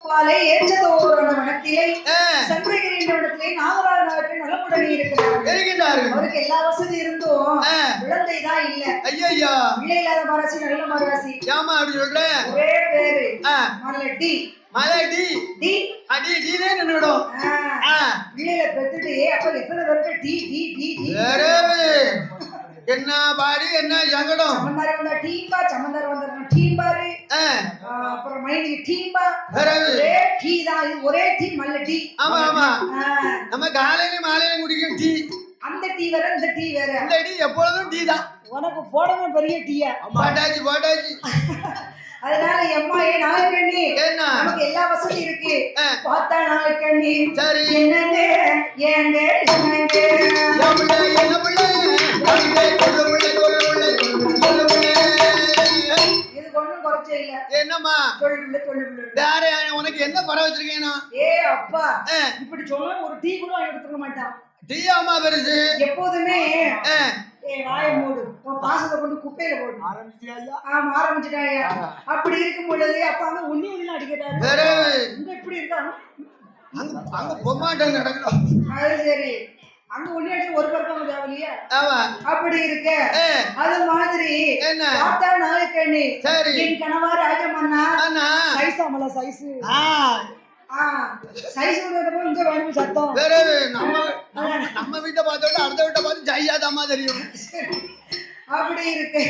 வாலை ஏற்றதோர் வனத்திலே சந்திரகிரி இடத்திலே நாகராஜன் நலமுடனே இருக்கிறார். அவருக்கு எல்லா வசதி இருந்தும் குழந்தை தான் இல்ல. ஐயோ பிள்ளை இல்லாத மராசி நல்ல மராசி. ஏமா அப்படி சொல்ற? ஒரே பேரு மலடி. மலடி டி அடி டினே நின்னுடும். பிள்ளைல பெத்துட்டு அப்ப எத்தனை பேருக்கு டி டி டி டி. என்ன பாடி என்ன சங்கடம். சமந்தார வந்தா டீம்பா சமந்தார வந்தா டீம்பாரு. அப்புறம் மைனி டீம்பா. ஒரே டீ தான் இது ஒரே டீ மல்ல டீ. ஆமா ஆமா நம்ம காலையில மாலையில குடிக்கும் டீ. அந்த டீ வேற இந்த டீ வேற. இந்த டீ எப்பொழுதும் டீ தான். உனக்கு போடணும் பெரிய டீயா. போட்டாச்சு போட்டாச்சு. அதனால எம்மாயே நாயக்கண்ணி நமக்கு எல்லா வசதி இருக்கு. பார்த்தா நாயக்கண்ணி சரி என்னங்க ஏங்க என்னங்க இது ஒண்ணும் குறைச்சே இல்ல. என்னம்மா வேற உனக்கு என்ன குறை வச்சிருக்கேனா? ஏ அப்பா இப்படி சொன்னா ஒரு டீ கூட வாங்கி கொடுத்துக்க மாட்டான். டீ அம்மா பெருசு எப்போதுமே வாய மூடு பாசத்தை கொண்டு குப்பையில போடு. ஆமா ஆரம்பிச்சுட்டாயா. அப்படி இருக்கும் பொழுது அப்ப அங்க ஒண்ணு ஒண்ணு அடிக்கிறாரு. இங்க எப்படி இருக்காங்க அங்க பொம்மாட்டம் நடக்கணும். அது சரி அங்க ஒண்ணு அடிச்சு ஒரு பக்கம் தேவையா? அப்படி இருக்க அது மாதிரி பார்த்தா நாயக்கண்ணி என் கணவா ராஜமன்னா சைசாமல சைசு சைஸ் இங்க வேணும் சத்தம். நம்ம வீட்டை பார்த்தோட அடுத்த வீட்டை பார்த்து ஜெய்யாதாமா தெரியும். அப்படி இருக்கு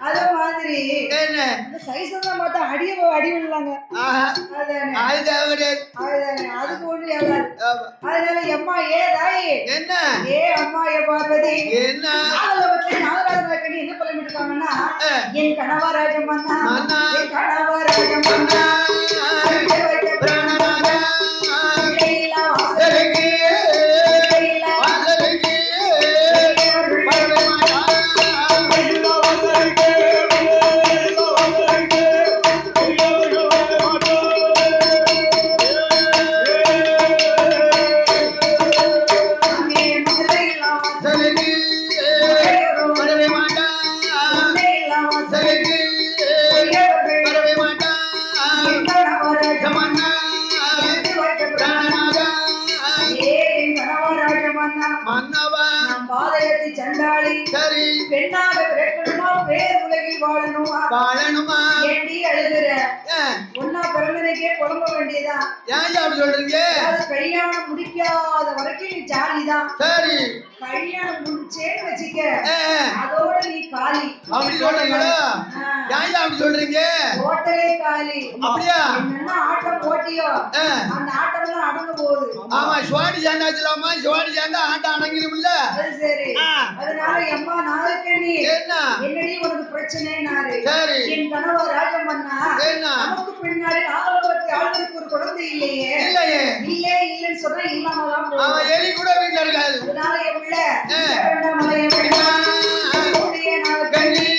அத மாதிரி இந்த சைஸ் தான் பார்த்தா அடி விடலாங்க. அதுக்கு ஒண்ணு எவ்வளவு. அதனால அம்மா ஏ தாய் என்ன ஏ அம்மா ஏ பார்வதி என்ன நாகராஜன் என்ன பழம் இருக்காங்கன்னா என் கணவா ராஜமன்னா என் கணவா ராஜமன்னா சண்டாளி சரி பெண்ணாக பிறக்கணுமா வேறு உலகில் வாழணுமா ஏண்டி அழுகுற? ஒன்னா பிறந்தனைக்கே புலம்ப வேண்டியதா? ஏன் அப்படி சொல்றீங்க? கல்யாணம் முடிக்காத வரைக்கும் நீ ஜாலிதான். சரி கல்யாணம் முடிச்சேன்னு வச்சுக்க அதோட நீ காலி. அப்படி சொல்றீங்களா? ஏன் அப்படி சொல்றீங்க? ஹோட்டலே காலி. அப்படியா? என்ன ஆட்டம் போட்டியோ அந்த ஆட்டம் எல்லாம் அடங்க போகுது. ஆமா சுவாடி சேர்ந்தாச்சுலாமா சுவாடி சேர்ந்தா ஆட்டம் அடங்கிடும்ல. அது சரி அதனால அம்மா நாளைக்கண்ணி என்னடி உனக்கு பிரச்சனைனாரு. என் கணவர் ராஜமன்னா நமக்கு பின்னாடி நாகலோகத்தை ஆளுக்கு ஒரு குழந்தை இல்லையே இல்லைன்னு சொன்னா இல்லாமதான் போகும். எலி கூட வீட்டுல இருக்காது. அதனால என் பிள்ளை நாளைக்கண்ணி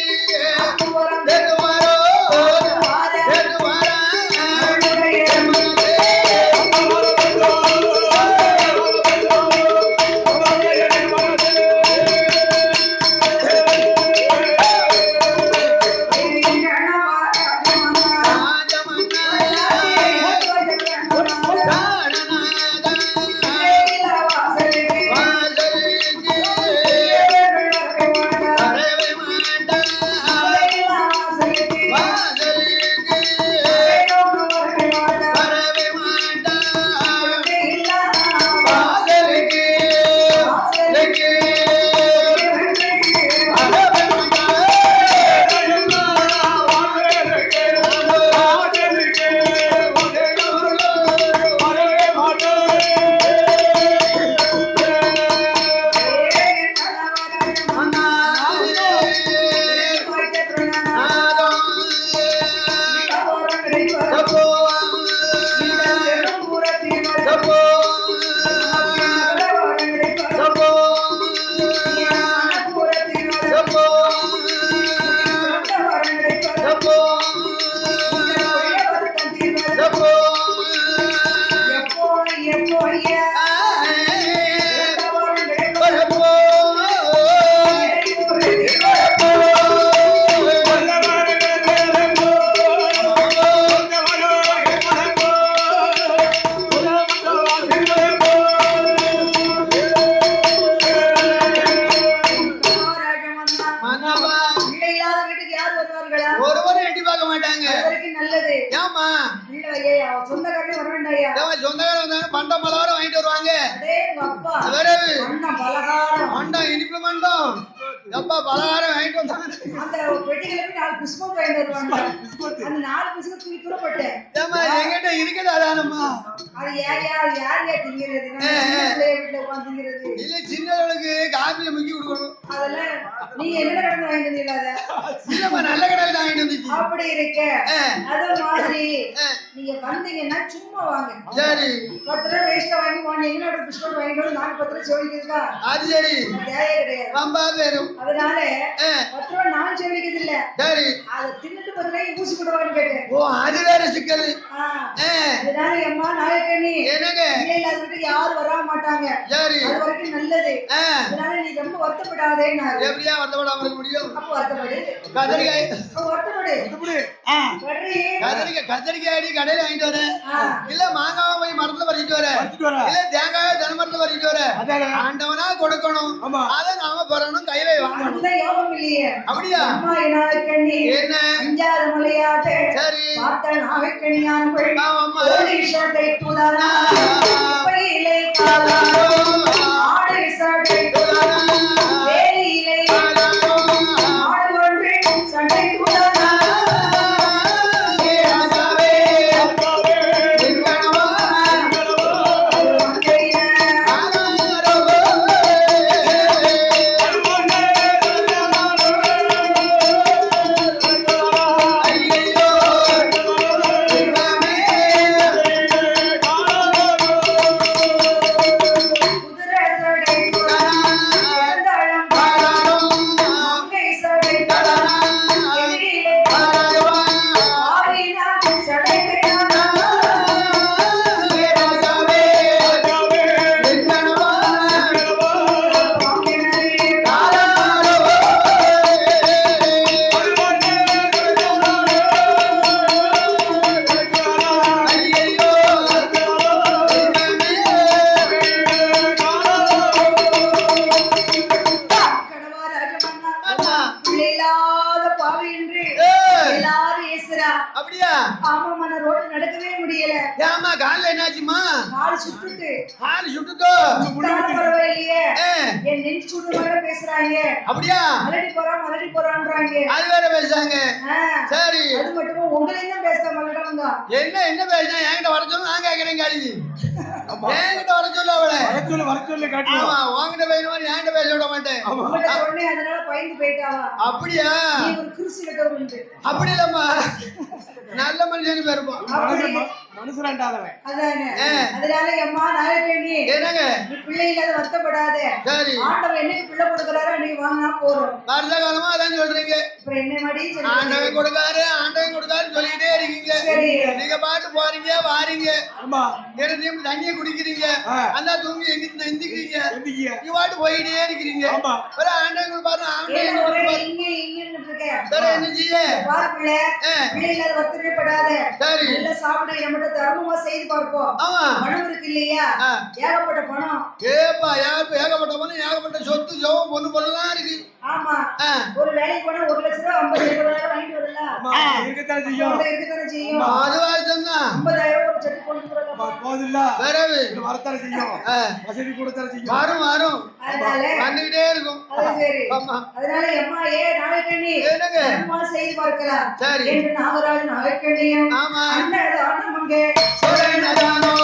ஐயா சொந்தக்காரனே வர வேண்டாயா சொந்தக்காரன் வந்தாலும் பண்டம் பலகாரம் வாங்கிட்டு வருவாங்க மண்டம் இனிப்பு மண்டம் எப்பா பலகாரம் வாங்கிட்டு வந்தாங்க அந்த பெட்டிகளை போய் 4 பிஸ்கட் வாங்கிட்டு வருவாங்க அந்த 4 பிஸ்கட் தூக்கி தூரப்பட்டேன் ஏமா என்கிட்ட இருக்குது அதானம்மா அது யார் திங்கிறது வீட்டுல உட்காந்து திங்கிறது இல்ல சின்னவளுக்கு காப்பில முக்கி கொடுக்கணும் அதெல்லாம் நீங்க என்ன கடந்து வாங்கிட்டு வந்தீங்களா இல்லம்மா நல்ல கடையில் தான் வாங்கிட்டு வந்துச்சு அப்படி இருக்க அது மாதிரி நீங்க வந்தீங்கன்னா சும்மா வாங்க சரி 10 ரூபாய் வேஸ்டா வாங்கி போனீங்கன்னா ஒரு பிஸ்கட் வாங்கிட்டு வந்து 10 ரூபாய் செவலிக்குதுக்கா அது சரி கிடையாது ரொம்ப பேரும் அதனால 10 ரூபாய் நான் செவலிக்குது இல்ல சரி அதை தின்னுட்டு 10 ரூபாய் ஊசி போடுவான்னு கேட்டேன் ஓ அது வேற சிக்கல் அதனால அம்மா நாயக்கண்ணி என்னங்க இல்ல அது விட்டு யாரும் வர மாட்டாங்க சரி அது வரைக்கும் நல்லது அதனால நீ ரொம்ப வருத்தப்படாதேன்னாரு எப்படியா வருத்தப்படாம இருக்க முடியும் அப்ப வருத்தப்படு கத்திரிக்காய் வருத்தப்படு கத்திரிக்காய் அடி கடையில வாங்கிட்டு வரேன் இல்ல மாங்காவை போய் மரத்துல பறிக்கிட்டு வரேன் இல்ல தேங்காய் தனமரத்துல பறிக்கிட்டு வரேன் ஆண்டவனா கொடுக்கணும் அதை நாம பெறணும் கையில வாங்கணும் யோகம் இல்லையே அப்படியா அம்மா நாயக்கண்ணி என்ன அஞ்சாறு மலையாட்டே சரி பார்த்த நாயக்கண்ணியான் ஆமா ஷர்ட்டை துதானா பையிலே காலா ஆடை சட்டை துதானா வேலியிலே ஆடு ஒன்று சட்டை துதானா அப்படியா ஆமாமா நான் ரோட்ல நடக்கவே முடியல ஏமா கால்ல என்னாச்சுமா கால் சுட்டுட்டோ பரவாயில்லையே என் நெஞ்சு சுட்டு வேற பேசுறாங்க அப்படியா மலடி போறான்றாங்க அது வேற பேசுறாங்க சரி அது மட்டும் உங்களையும் தான் பேசுற மலடவங்க என்ன பேசுனா என்கிட்ட வர சொல்லு நான் கேக்குறேன் காளி என்கிட்ட வர சொல்லு அவளை வர சொல்லு காட்டு ஆமா உன்கிட்ட பேசுவாரு என்கிட்ட பேச விட மாட்டேன் உடனே அதனால பயந்து போயிட்டாவா அப்படியா நீ ஒரு கிறிஸ்து கிட்ட அப்படி இல்லம்மா நல்ல மனுஷன் பேருப்போம் மனுஷராண்டாதவன் அதானே அதனால அம்மா நாயக்கண்ணி என்னங்க நீ பிள்ளை இல்லாத வருத்தப்படாத சரி ஆண்டவர் என்னைக்கு பிள்ளை கொடுக்கறாரோ அன்னைக்கு வாங்கினா போறோம் வருஷ காலமா அதான் சொல்றீங்க அப்புறம் என்ன மாடி ஆண்டவன் கொடுக்காருன்னு சொல்லிட்டே இருக்கீங்க நீங்க பாட்டு போறீங்க வாரீங்க ஆமா என்ன தண்ணியை குடிக்கிறீங்க அந்த தூங்கி எந்திக்கிறீங்க நீ பாட்டு போயிட்டே இருக்கிறீங்க ஆண்டவன் கொடுப்பாரு ஆண்டவன் என்ன செய்ய பாரு பிள்ளை இல்லாத வருத்தப்படாத சரி நல்ல சாப்பிட நம்ம தர்மமா செய்து பார்ப்போம் பணம் இருக்கு இல்லையா ஏகப்பட்ட பணம் ஏகப்பட்ட பணம் ஏகப்பட்ட சொத்து ஜோகம் பொண்ணு பொருள்லாம் இருக்கு ஆமா ஒரு வேலைக்கு போனா 1 லட்சம் ரூபாய் 50,000 ரூபாய் வாங்கிட்டு வரல இருக்கத்தானே செய்யும் அதுவா சொன்னா 50,000 ஒரு செட்டு கொண்டு வரலாம் போதில்ல வரவு வரத்தானே செய்யும் வசதி கூடத்தானே செய்யும் வரும் அதனால வந்துட்டே இருக்கும் அது சரி அதனால அம்மா நாயக்கண்ணி அம்மா செய்து பார்க்கலாம் சரி என்று நாகராஜ் நாயக்கண்ணியும் ஆமா அண்ணன் மங்கே சொரேனதானோ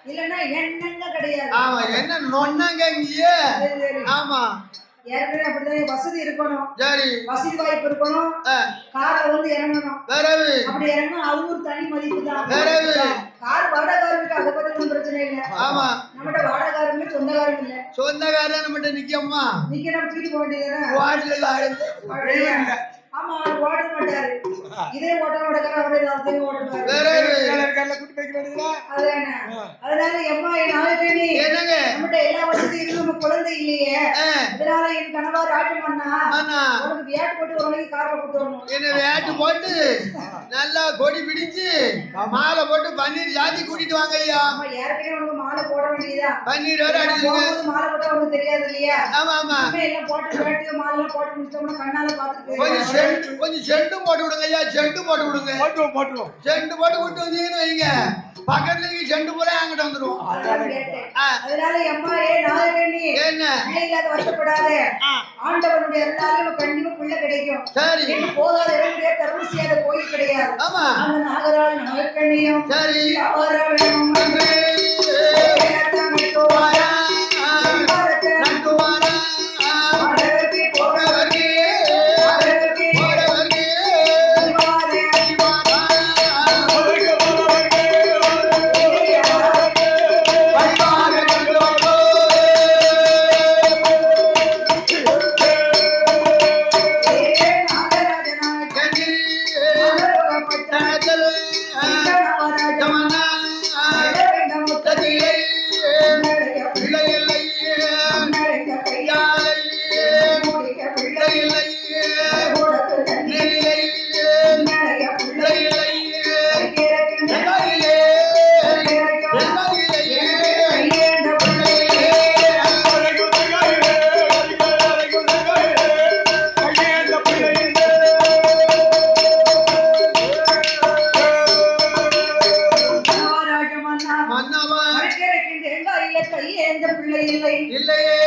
இல்லன்னா என்னங்க கிடையாது. ஆமா என்ன நொன்னாங்க இங்கேயே சரி, சரி. ஆமா ஏற்கனவே அப்படிதான் வசதி இருக்கணும், சரி வசதி வாய்ப்பு இருக்கணும், கார்ல வந்து இறங்கணும். பிறகு அப்படி இறங்கணும், அது ஒரு தனி மதிப்பு தான். பிறகு கார் வாடகைக்காரருக்கு அதை பத்தி ஒன்றும் பிரச்சனை இல்லை. ஆமா நம்மகிட்ட வாடகைக்காரங்க சொந்தக்காரங்க இல்ல, சொந்தக்காரன் நம்மகிட்ட நிக்கம்மா நிக்க நம்ம தூக்கிட்டு போக வேண்டியதுதானே. வாட்டில ஆமா, அவர் ஓட மாட்டாரு. இதே ஓட்ட ஓடக்கார அவரே எல்லாத்தையும் ஓட்டுவாரு. கூட்டி வைக்க வேண்டியதுல அதானே. அதனால எம்மா என் நாயகனே, என்னங்க நம்மகிட்ட எல்லா வசதியும் இருக்கு, நம்ம குழந்தை இல்லையே. அதனால என் கணவர் ராஜமன்னா அண்ணா உனக்கு வியாட்டு போட்டு உனக்கு கார்ல கூட்டு வரணும். என்ன வேட்டு போட்டு நல்லா கொடி பிடிச்சு மாலை போட்டு பன்னீர் ஜாதி கூட்டிட்டு வாங்க ஐயா. ஆமா, ஏற்கனவே உனக்கு மாலை போட வேண்டியதா. பன்னீர் வேற அடிச்சுங்க. போகும்போது மாலை போட்டா உனக்கு தெரியாது இல்லையா. ஆமா ஆமா இனிமே எல்லாம் போட்டு வேட்டு மாலை போட்டு முடிச்சோம்னா கண்ணால பாத்துட்டு கொஞ்சம் செண்டும் போட்டு விடுங்க ஐயா. செண்டு போட்டு விடுங்க. போட்டுருவோம் செண்டு போட்டு விட்டு வந்தீங்கன்னு வைங்க, பக்கத்துல நீங்க செண்டு போல அங்கிட்ட வந்துரும். அதனால எம்மா நாயகனே, என்ன பிள்ளை இல்லாத வருத்தப்படாத. ஆண்டவனுடைய அருளால கண்டிப்பா பிள்ளை கிடைக்கும். சரி என்ன போகாத இடம் கிடையாது, தர்மம் செய்யாத கோயில் கிடையாது. ஆமா அந்த நாகரால் நாயகனையும் சரி அவர வேணும் இல்லையே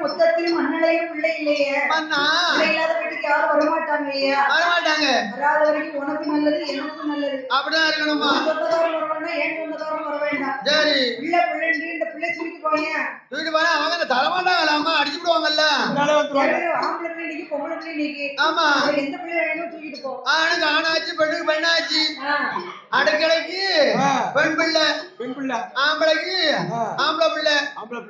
மொத்தத்தில் மண்ணலையும் பிள்ளை இல்லையே. மன்னா பிள்ளை இல்லாத வீட்டுக்கு யாரும் வரமாட்டாங்க இல்லையா. வரமாட்டாங்க. வராத வரைக்கும் உனக்கு நல்லது எனக்கும் நல்லது. அப்படிதான் இருக்கணுமா. சொந்தக்காரன் வரவேண்டா, ஏன் சொந்தக்காரன் வர வேண்டாம். சரி பிள்ளை பிள்ளைன்னு இந்த பிள்ளை தூக்கிட்டு போய தூக்கிட்டு போனா அவங்க தரமாட்டாங்களாமா, அடிச்சு விடுவாங்கல்ல. ஆம்பளை பிள்ளை நீக்கி பொம்பளை பிள்ளை நீக்கி ஆமா எந்த பிள்ளை வேணும் தூக்கிட்டு போ. ஆணுக்கு ஆணாச்சு பெண்ணுக்கு பெண்ணாச்சு. அடுக்கலைக்கு பெண் பிள்ளை ஆம்பளைக்கு ஆம்பளை பிள்ளை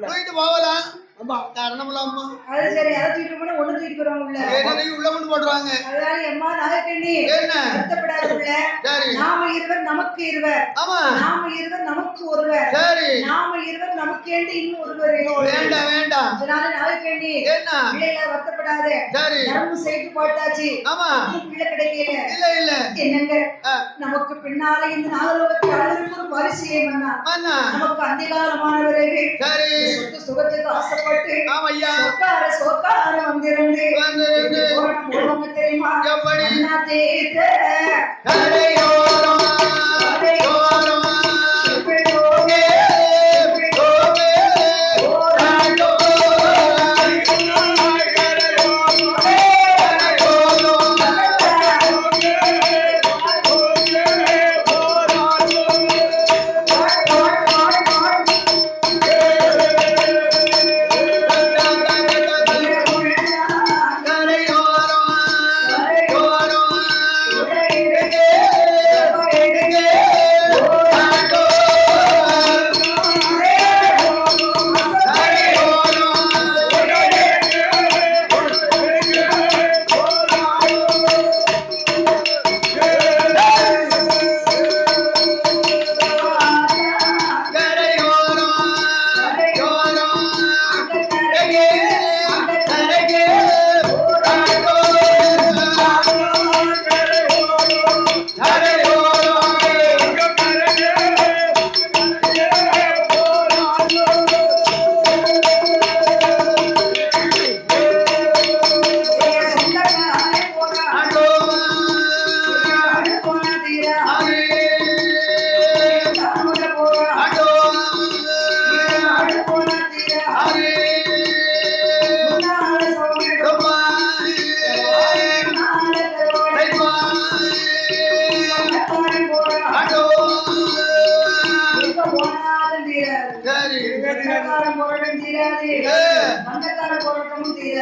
தூக்கிட்டு போகலாம். ஆமா தரணும்ல அம்மா. அது சரி, அதை தூக்கிட்டு போனா ஒண்ணு தூக்கிட்டு போறாங்க உள்ள. என்னைக்கு உள்ள கொண்டு போடுறாங்க. அதனால எம்மா நாயகண்ணி என்ன வருத்தப்படாத பிள்ளை. சரி நாம இருவர் நமக்கு இருவர். ஆமா நாம இருவர் நமக்கு ஒருவர். சரி நாம இருவர் நமக்கு என்று இன்னும் ஒருவர். வேண்டாம் வேண்டாம். அதனால நாயகண்ணி என்ன பிள்ளைகளை வருத்தப்படாத. சரி தர்மம் செய்து போட்டாச்சு. ஆமா பிள்ளை கிடைக்கல. இல்ல இல்ல என்னங்க நமக்கு பின்னாலே இந்த நாகலோகத்தில் அழகு ஒரு பரிசீலை பண்ணா. நமக்கு அதிகாரமானவரே சரி சொத்து சுகத்துக்கு ஆசைப்பட்டு ஆமா ஐயா சோக்கார வந்திருந்து தெரியுமா எப்படி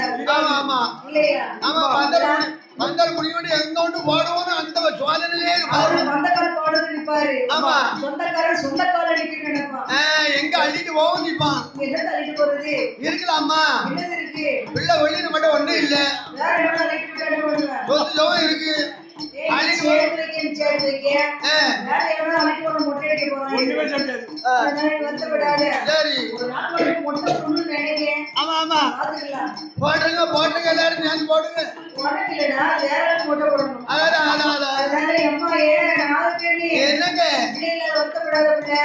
இருக்கிறார் ஆமா ஆமா இல்லையா ஆமா பந்தல் முடிவு எங்க ஒன்று போடுவோம்னு அந்த சோதனையிலே இருப்பாரு அவரு வந்தக்கால் போடுறது நிப்பாரு ஆமா சொந்தக்காரன் சொந்தக்கால நிக்க நினைப்பான் எங்க அள்ளிட்டு போகும் நிப்பான் என்ன தள்ளிட்டு போறது இருக்கலாமா என்னது இருக்கு பிள்ளை வெளியில மட்டும் ஒண்ணும் இல்ல வேற என்ன தள்ளிட்டு போயிட்டு என்ன பண்ணுவேன் சொத்து ஜோகம் இருக்கு அள்ளிட்டு சேர்த்து வைக்க வேற எவனா அழைக்கு ஒரு மொட்டை அடிக்க போறான் ஒண்ணுமே சொல்லியாது. அதனால நீ வருத்தப்படாத சரி ஒரு நாள் மட்டும் மொட்டை சொல்லணும்னு நினைக்கிறேன் ஆமா ஆமா பாத்துக்கலாம் போட்டுருங்க எல்லாரும் சேர்ந்து போடுங்க உனக்கு இல்லடா வேற ஆளுக்கு மொட்டை போடணும் அதான் அதனால அம்மா நாளைக்கு நீ என்னங்க இல்ல வருத்தப்படாத பிள்ளை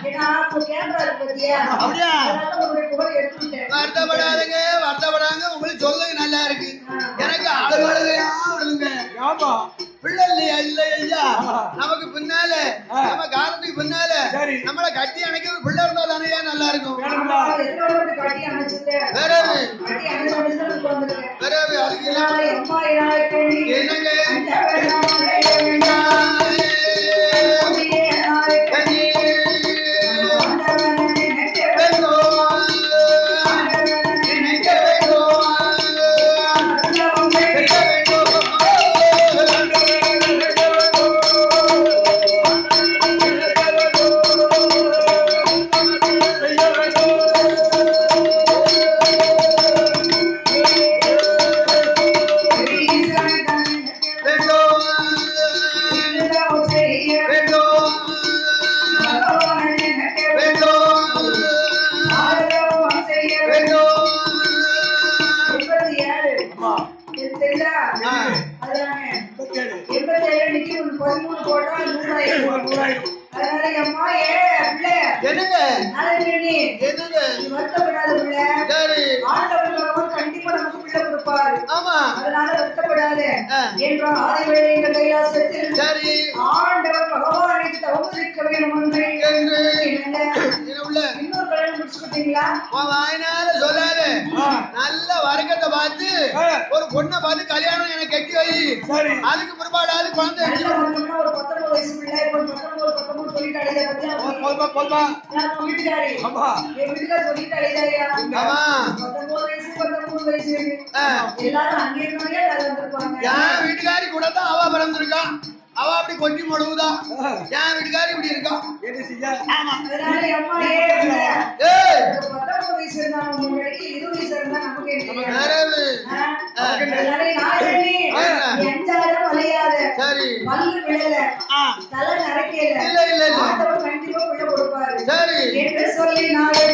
ஏன்னா அப்போ கேமரா இருக்கு பாத்தியா அப்படியா அதனால உங்களுடைய புகழ் எடுத்துட்டேன் வருத்தப்படாதுங்க உங்களுக்கு சொல்லுங்க நல்லா இருக்கு எனக்கு அழுகழுகையா வருதுங்க ஆமா பிள்ளை இல்லையா இல்ல ஐயா நமக்கு பின்னால நம்ம காலத்துக்கு பின்னால சரி. நம்மள கட்டி அணைக்க ஒரு பிள்ளை இருந்தா தானே நல்லா இருக்கும் வேணுங்களா? எத்தனை கட்டி அமைச்சிட்டேன் வேறவு கட்டி அமைச்சு வந்துருக்கேன் வேறவு அதுக்கு அதனால அம்மா நாளைக்கு நீ என்னங்க அந்த வேண்டாம் அப்படியே நாளைக்கு என்னங்க என்னங்க சரி கண்டிப்பா நமக்கு பிள்ளை கொடுப்பாரு ஆமா அதனால வருத்தப்படாது என்றால் ஆதி வேளையில கைலாசத்தில் சரி ஆண்டவர் பகவானுக்கு தவமளிக்க வேண்டும் என்று இன்னொரு கல்யாணம் முடிச்சுக்கிட்டீங்களா வாயினால சொல்லாரு நல்ல வர்க்கத்தை பார்த்து ஒரு பொண்ணை பார்த்து கல்யாணம் எனக்கு கட்டி வை சரி. அதுக்கு பிற்பாடாது குழந்தை நல்ல வர்க்கம்னா ஒரு 19 வயசு பிள்ளை ஒரு 19 சொல்லிட்டு அழையா போதுமா வீட்டுக்காரி ஆமா என் வீட்டுக்கார சொல்லிட்டு அழையாயா ஆமா 19 வயசு எல்லாரும் அங்கே இருந்தாலே வந்திருப்பாங்க என் வீட்டுக்காரி கூட தான் அவ பிறந்திருக்கா அவ அப்படி கொட்டி முழுகுதா என் வீட்டுக்காரி இப்படி இருக்கா என்ன செய்ய ஆமா அதனால அம்மா ஏய் 19 வயசு இருந்தா உங்களுக்கு 20 வயசு இருந்தா நமக்கு என்ன நேரவு அதனால நான் எஞ்சாலும் வளையாத சரி பல்லு விழல தலை நரைக்கல இல்ல ஆண்டவர் கண்டிப்பா பிள்ளை கொடுப்பாரு சரி என்று சொல்லி நாளே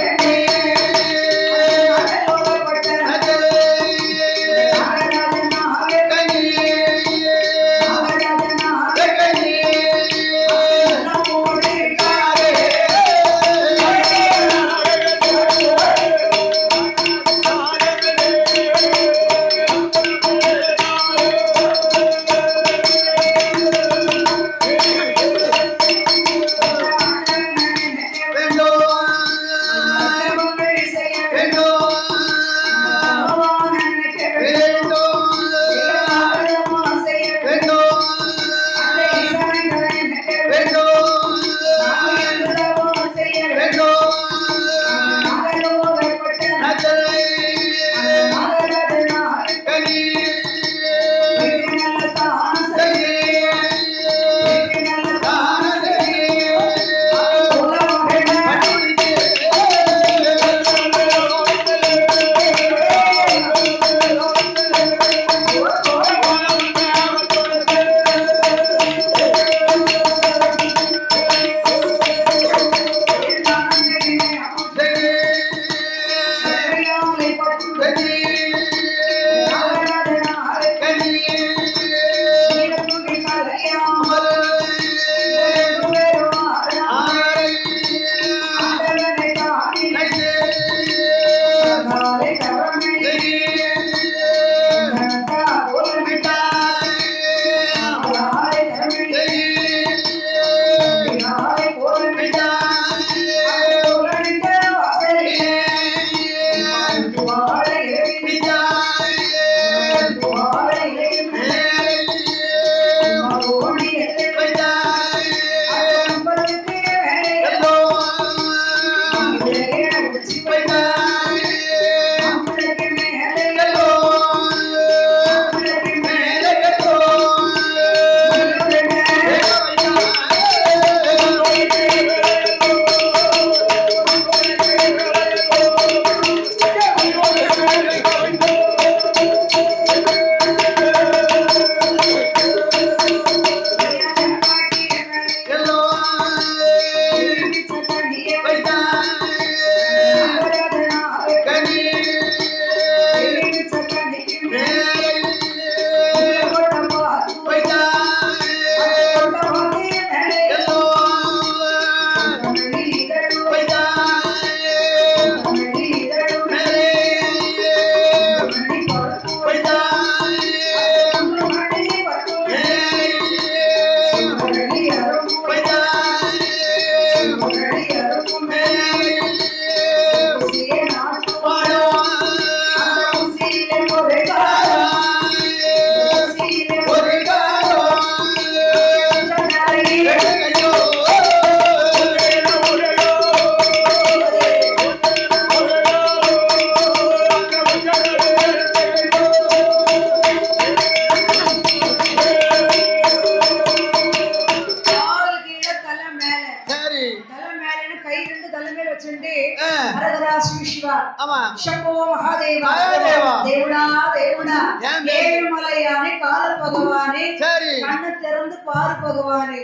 பகவானே சரி கண்ணை திறந்து பாரு பகவானே.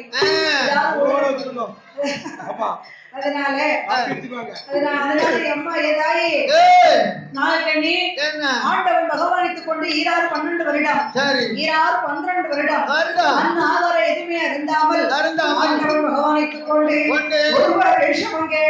அதனால அதனால அம்மா ஏதாயி நாகக்கண்ணி ஆண்டவன் பகவானித்துக் கொண்டு 12 வருடம் சரி 12 வருடம் அன்ன ஆதாரம் எதுவுமே அருந்தாமல் ஆண்டவன் பகவானித்துக் கொண்டு ஒரு வருஷம் அங்கே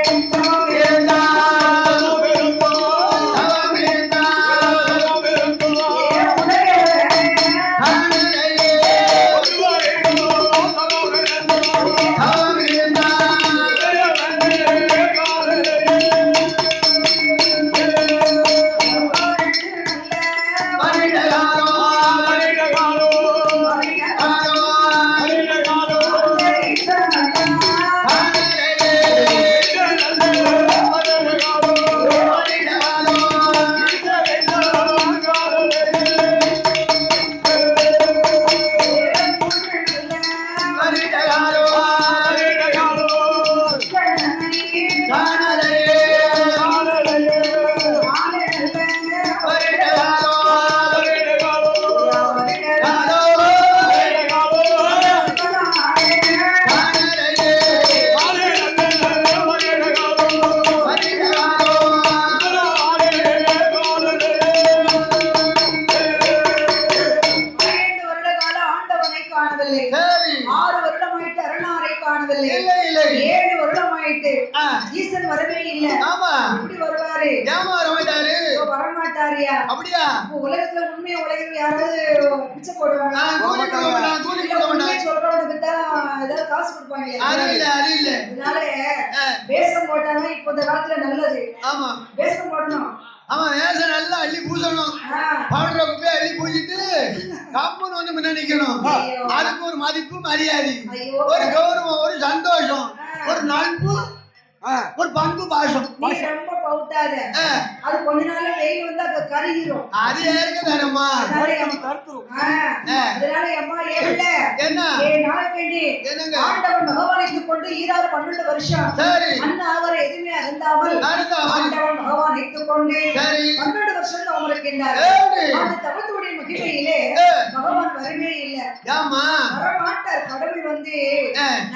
ஈசன் வரவே இல்ல. ஆமா எப்படி வருவாரு? ஏமா வரமாட்டாரு? வரமாட்டாரியா? அப்படியா? உலகத்துல உண்மையா உலகில் யாராவது பிச்சை போடுவாங்க? கூலி கொடுக்க மாட்டாங்க. சொல்றவனுக்கு தான் ஏதாவது காசு கொடுப்பாங்க. அது இல்ல அதனால வேஷம் போட்டாதான் இப்ப இந்த காலத்துல நல்லது. ஆமா வேஷம் போடணும். ஆமா வேஷம் நல்லா அள்ளி பூசணும். பவுடரை போய் அள்ளி பூசிட்டு கம்பன் வந்து முன்ன நிக்கணும். அதுக்கு ஒரு மதிப்பு மரியாதை, ஒரு கௌரவம், ஒரு சந்தோஷம், ஒரு நட்பு, ஒரு பண்பு பாசம். நீ ரொம்ப பவுட்டாத. அது கொஞ்ச நாள்ல வெயில் வந்து அது கருகிரும். அது ஏற்க தானம்மா அதனால அம்மா ஏல என்ன நாளைக்கு என்னங்க ஆண்டவன் பகவானித்துக் கொண்டு 12 வருஷம் சரி அன்ன ஆவரை எதுவுமே அருந்தாமல் ஆண்டவன் பகவானித்துக் கொண்டு 12 வருஷம் அவன் இருக்கின்றார். அந்த தவத்துடைய மகிமையிலே பகவான் வரவே இல்ல. ஏமா வரமாட்டார். கடவுள் வந்து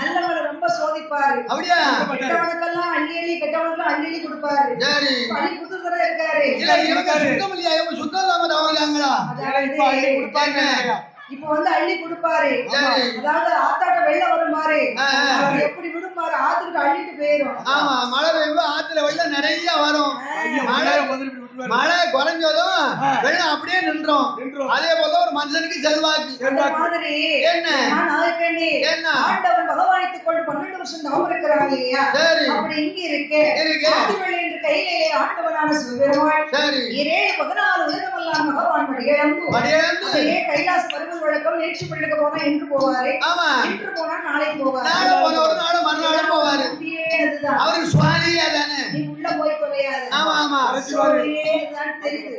நல்லவங்களை ரொம்ப சோதிப்பாரு. அப்படியா? கெட்டவனுக்கெல்லாம் அள்ளி அள்ளி கெட்டவனுக்கெல்லாம் அள்ளி அள்ளி கொடுப்பாரு. சரி அள்ளி கொடுத்துதான் இருக்காரு. இல்ல இவங்க சுத்தம் இல்லையா? இவங்க சுத்தம் இல்லாம தவறுகாங்களா? அள்ளி கொடுப்பாங்க. இப்ப வந்து அள்ளி கொடுப்பாரு. அதாவது ஆத்தாட்ட வெள்ளம் வரும் பாரு, எப்படி விடும் பாரு, ஆத்துக்கு அள்ளிட்டு போயிரும். ஆமா மழை பெய்யும், ஆத்துல வெள்ளம் நிறைய வரும். மழை குறைஞ்சதும் வெள்ளம் அப்படியே நின்றோம். அதே போல ஒரு மனுஷனுக்கு செல்வாக்கு மாதிரி என்ன ஆண்டவன் பகவானித்துக் கொண்டு 12 வருஷம் தவம் இருக்கிறாங்க இல்லையா? அப்படி இங்க இருக்கு என்று கையிலே ஆண்டவனான சிவபெருமான் 14 உலகமெல்லாம் பகவான் படியேந்து கைலாச பருவ வழக்கம் நேற்று பள்ளிக்கு போனா இன்று போவாரு. இன்று போனா நாளை போவாரு. மறுநாள் போவாரு. அவருக்கு சுவாலியா தானே? நீ உள்ள போய் தொலையாது. ஆமா ஆமா சோழியேதான் தெரியுது.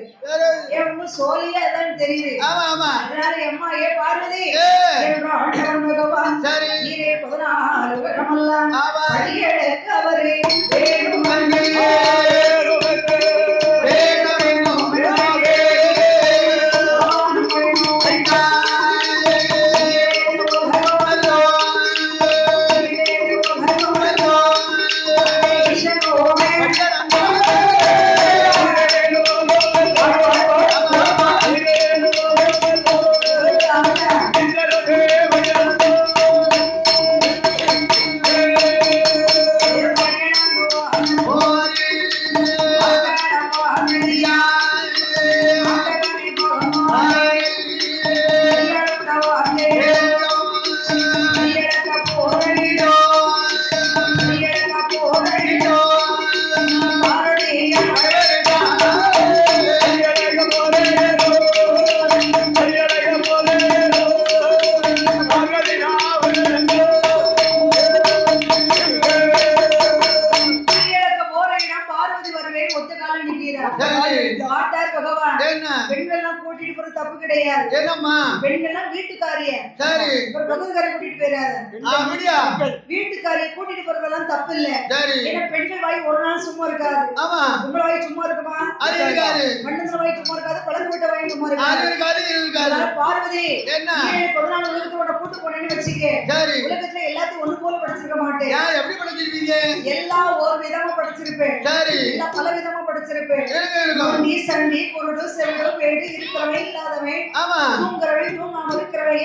ஏன் சோழியா தான் தெரியுது. ஆமா ஆமா அதனால அம்மா ஏ பார்வதி ஆண்டவன் பகவான் சரி 14 உலகமெல்லாம் படியெடுக்க அவரே வேணும் கூட்டிட்டு போறது தப்பு கிடையாது. என்னம்மா பெண்கள்லாம் வீட்டுக்காரிய சரி ஒரு பகுதிக்காரை கூட்டிட்டு போயிடாத. அப்படியா வீட்டுக்காரிய கூட்டிட்டு போறதெல்லாம் தப்பு இல்ல. சரி ஏன்னா பெண்கள் வாய் ஒரு நாள் சும்மா இருக்காது. ஆமா உங்க வாய் சும்மா இருக்குமா? அது இருக்காது. மண்ணத்துல வாய் சும்மா இருக்காது, குழந்தை விட்ட வாய் சும்மா அது இருக்காது. இருக்காது அதனால பார்வதி என்ன நீ 14 உலகத்தோட கூட்டு போனேன்னு வச்சுக்க, சரி உலகத்துல எல்லாத்தையும் ஒண்ணு போல படிச்சிருக்க மாட்டேன். ஏன் எப்படி படிச்சிருப்பீங்க எல்லாம் ஒரு விதமா படிச்சிருப்பேன். சரி எல்லாம் பல விதமா படிச்சிருப்பேன். இருக்கும் நீ சண்டி குருடு செவிடு வேடு இருக்கிறவன் இல்லாதவன், ஆமா தூங்குறவன் தூங்காம இருக்கிறவன்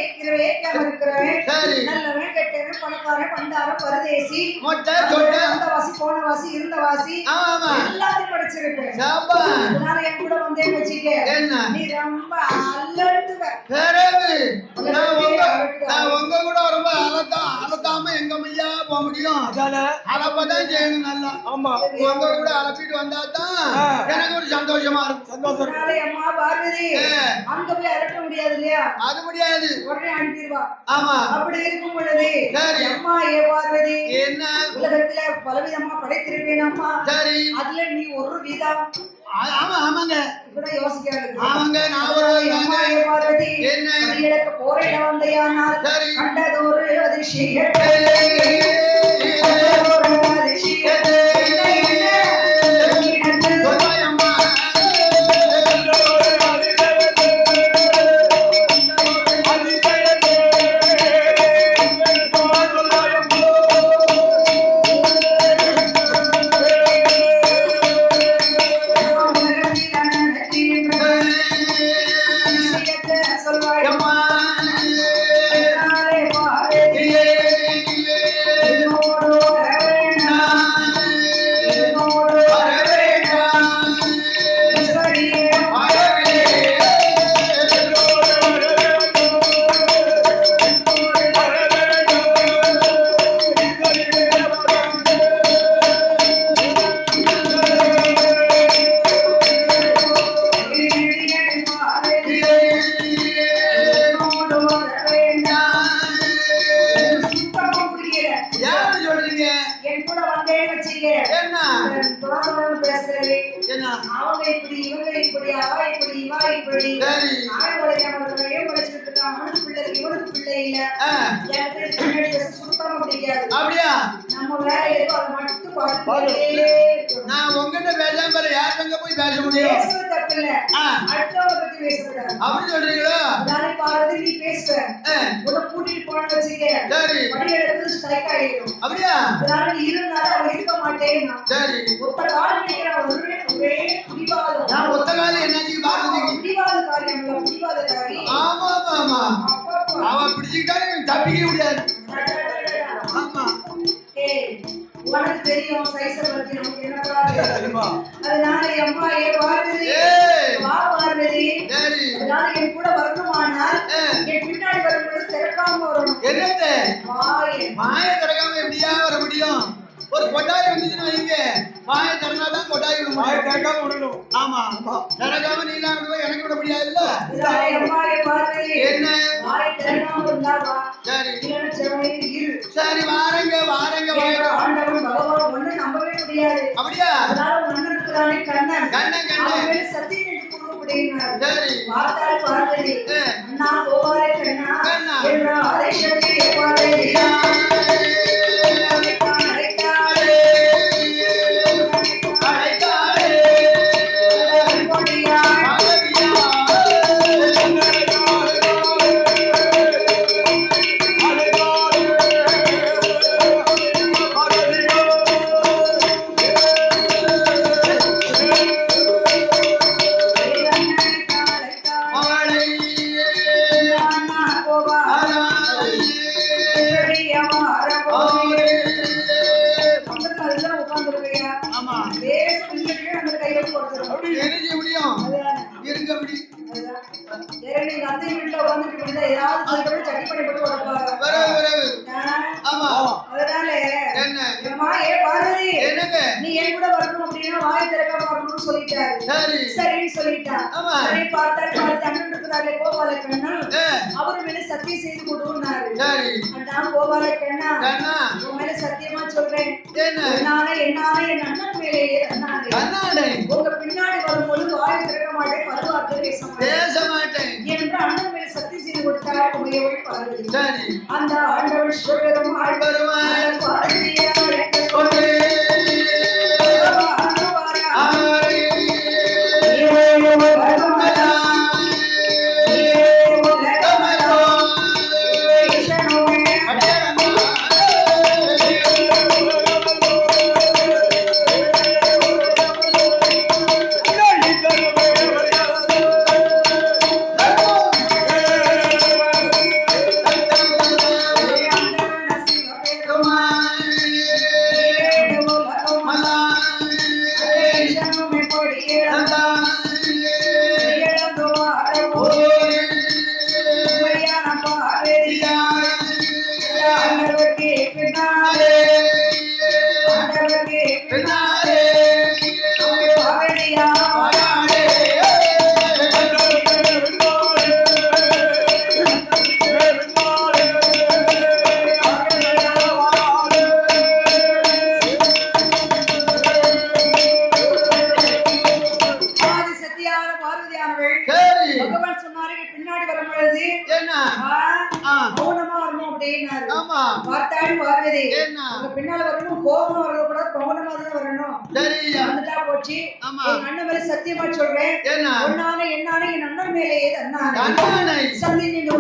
ஏக்காம இருக்கிறவன், சரி நல்லவன் கெட்டவன் பணக்காரன் பண்டாரன் பரதேசி மொட்டை சொட்டை வாசி போன வாசி இருந்த வாசி ஆமா ஆமா எல்லாத்தையும் படிச்சிருப்பேன். சாப்பா அதனால என் கூட வந்தேன்னு வச்சுக்க, என்ன நீ ரொம்ப அலட்டுவ. சரி நான் உங்க கூட ரொம்ப அலத்தாம எங்க மையா போக முடியும். அலப்பதான் செய்யணும் நல்லா. ஆமா உங்க கூட அலப்பிட்டு வந்தா தான் எனக்கு ஒரு சந்தோஷமா இருக்கும். சந்தோஷம். அதனால அம்மா பார்வதி அங்க போய் அலட்ட முடியாது இல்லையா? அது முடியாது, உடனே அனுப்பிடுவா. ஆமா அப்படி இருக்கும் பொழுது சரி அம்மா ஏ பார்வதி என்ன உலகத்துல பலவிதமா படைத்திருப்பேன் அம்மா, சரி அதுல நீ ஒரு விதம் ஆமா ஆமாங்க இப்பதான் யோசிக்காது. ஆமாங்க நான் ஒரு அம்மா ஏ பார்வதி என்ன இழக்க போரிட வந்தையானால் சரி கண்டதொரு அதிசயம் அவங்க இப்படி இவங்க இப்படி அவ இப்படி இவா இப்படி இவனுக்கு பிள்ளை இல்ல சுத்தமா பிடிக்காது. அப்படியா நம்ம வேலை எதுவும் அதை மட்டும் நான் உங்ககிட்ட பேசாம வேற யார்கிட்ட போய் பேச முடியும்? பேசுறது தப்பு இல்ல, அடுத்தவங்க பத்தி பேசக்கூடாது. அப்படி சொல்றீங்களா? நானே பாரதி நீ பேசுற உன்னை கூட்டிட்டு போனேன்னு வச்சுக்க, சரி வழி எடுத்து ஸ்ட்ரைக் ஆயிடும். அப்படியா? அதனால நீ இருந்தாலும் அவன் இருக்க மாட்டேன்னா சரி ஒத்த காலம் நினைக்கிறான். ஒரே பிடிவாதம். நான் ஒத்த காலம் என்னாச்சு பாக்குறதுக்கு பிடிவாத காரியம் இல்ல, பிடிவாத காரியம். ஆமா ஆமா அவன் பிடிச்சிக்கிட்டாலும் தப்பிக்க முடியாது. ஆமா உனக்கு தெரியும் சைஸ பத்தி நமக்கு என்ன தெரியுமா? அதனால அம்மா ஏ பார்வதி வா பார்வதி, அதனால என் கூட வரணுமானால் என் பின்னாடி வரும்போது திறக்காம வரணும். என்னது வாய திறக்காம எப்படியா வர முடியும்? ஒரு கொட்டாய் வந்துச்சுன்னு வைங்க, வாயை திறந்தாதான் கொட்டாய் விட வாயை முடியும். திறக்காம விடணும். ஆமா திறக்காம நீ எல்லாம் விடுவ, எனக்கு விட முடியாதுல்ல. அம்மா ஏ பார்வதி என்ன வாயை திறக்காம இருந்தா வா, சரி இல்லைன்னா செவனையில் இரு. சரி வாரங்க ஆண்டவன் பகவான் ஒண்ணு நம்பவே முடியாது. அப்படியா? அதனால மன்னன் இருக்கிறானே கண்ணன் கண்ணன் அவன் மேல சத்தியம் என்று கூறப்படுகிறார். சரி பார்த்தால் பார்வதி அண்ணா கோவாரே கண்ணா என்ற ஆதிசக்தி பார்வதி சரின்னு சொல்லிட்டா. சரி பார்த்தால் கொடுத்தாரு கோபாலக்கண்ணன் அவரு மேல சத்தியம் செய்து கொடுன்னாரு. சரி அதான் கோபாலக்கண்ணா அண்ணா உன் மேல சத்தியமா சொல்றேன் என்ன என்னால என் அண்ணன் மேலேயே அண்ணாங்க அண்ணாடே உங்க பின்னாடி வரும்பொழுது வாய் திறக்க மாட்டேன் மறுவார்த்தை பேச மாட்டேன் என்று அண்ணன் மேல சத்தியம் செய்து கொடுத்தாரு உமையவள் பார்வதி. சரி அந்த ஆண்டவன் சிவபெருமாள் வருவான் பார்வதியார் கொண்டே பகவான் சொன்னாரு பின்னாடி வரும்பொழுது மௌனமா வரணும் அப்படின்னாரு. பார்த்தாலும் பார்வதி உங்க பின்னால வரணும் கோபமா வரக்கூடாது மௌனமா தான் வரணும். வந்துட்டா போச்சு. என் அண்ணன் மேல சத்தியமா சொல்றேன் என்னால என் அண்ணன் மேலேயே அண்ணா சந்தி நீங்க